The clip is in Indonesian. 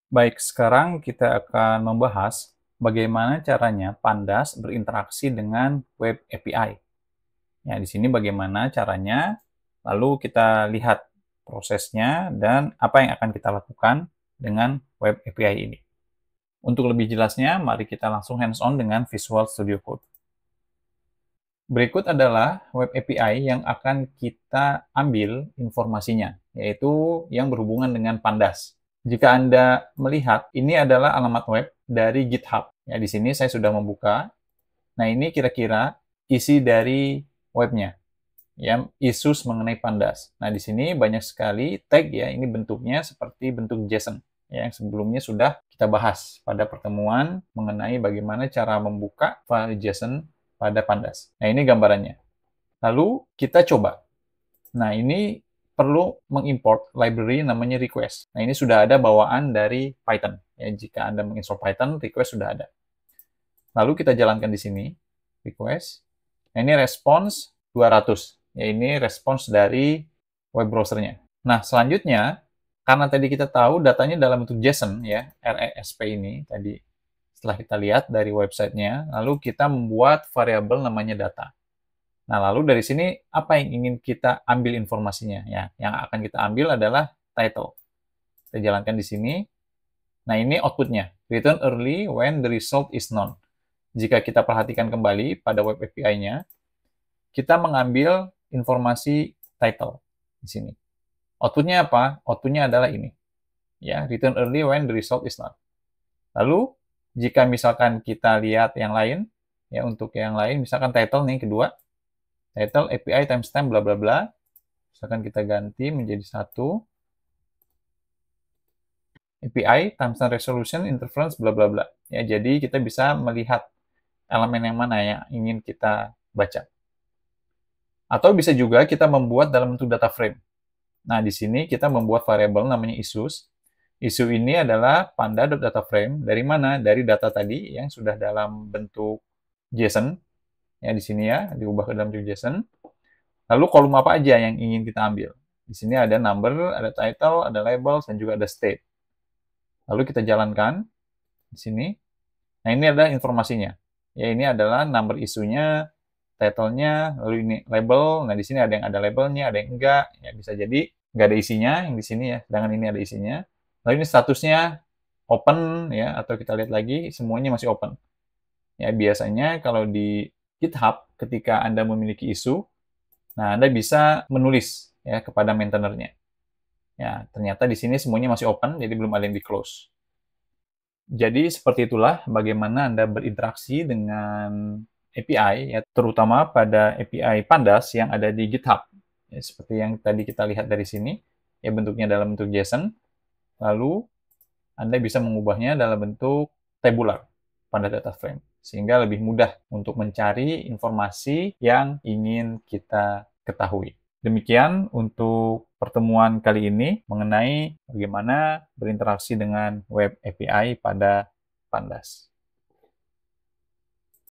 Baik, sekarang kita akan membahas bagaimana caranya Pandas berinteraksi dengan Web API. Ya, di sini bagaimana caranya, lalu kita lihat prosesnya dan apa yang akan kita lakukan dengan Web API ini. Untuk lebih jelasnya, mari kita langsung hands-on dengan Visual Studio Code. Berikut adalah Web API yang akan kita ambil informasinya, yaitu yang berhubungan dengan Pandas. Jika Anda melihat, ini adalah alamat web dari GitHub. Ya, di sini saya sudah membuka. Nah, ini kira-kira isi dari webnya, ya, issues mengenai Pandas. Nah, di sini banyak sekali tag ya, ini bentuknya seperti bentuk JSON, ya, yang sebelumnya sudah kita bahas pada pertemuan mengenai bagaimana cara membuka file JSON pada Pandas. Nah, ini gambarannya. Lalu kita coba. Nah, ini perlu mengimport library namanya request. Nah, ini sudah ada bawaan dari Python. Ya, jika Anda menginstall Python, request sudah ada. Lalu kita jalankan di sini, request. Nah, ini response 200. Ya, ini response dari web browsernya. Nah, selanjutnya, karena tadi kita tahu datanya dalam bentuk JSON, ya, RESP ini, tadi setelah kita lihat dari websitenya, lalu kita membuat variabel namanya data. Nah, lalu dari sini apa yang ingin kita ambil informasinya? Ya, yang akan kita ambil adalah title. Kita jalankan di sini. Nah, ini outputnya. Return early when the result is known. Jika kita perhatikan kembali pada web API-nya, kita mengambil informasi title di sini. Outputnya apa? Outputnya adalah ini. Ya, return early when the result is known. Lalu, jika misalkan kita lihat yang lain, ya untuk yang lain, misalkan title nih kedua, title API timestamp bla bla bla. Misalkan kita ganti menjadi satu. API timestamp resolution interference bla bla bla. Ya, jadi kita bisa melihat elemen yang mana yang ingin kita baca. Atau bisa juga kita membuat dalam bentuk data frame. Nah, di sini kita membuat variabel namanya issues. Issue ini adalah panda.dataframe. Dari mana? Dari data tadi yang sudah dalam bentuk JSON. Ya, di sini ya, diubah ke dalam bentuk JSON. Lalu kolom apa aja yang ingin kita ambil? Di sini ada number, ada title, ada labels, dan juga ada state. Lalu kita jalankan di sini. Nah, ini adalah informasinya. Ya, ini adalah number isunya, title-nya, lalu ini label. Nah, di sini ada yang ada labelnya, ada yang enggak. Ya, bisa jadi nggak ada isinya yang di sini ya, sedangkan ini ada isinya. Lalu ini statusnya open ya, atau kita lihat lagi semuanya masih open. Ya, biasanya kalau di GitHub ketika Anda memiliki isu, nah Anda bisa menulis ya kepada maintainernya. Ya, ternyata di sini semuanya masih open, jadi belum ada yang di close. Jadi seperti itulah bagaimana Anda berinteraksi dengan API, ya, terutama pada API Pandas yang ada di GitHub. Ya, seperti yang tadi kita lihat dari sini, ya bentuknya dalam bentuk JSON, lalu Anda bisa mengubahnya dalam bentuk tabular pada data frame, sehingga lebih mudah untuk mencari informasi yang ingin kita ketahui. Demikian untuk pertemuan kali ini mengenai bagaimana berinteraksi dengan web API pada Pandas.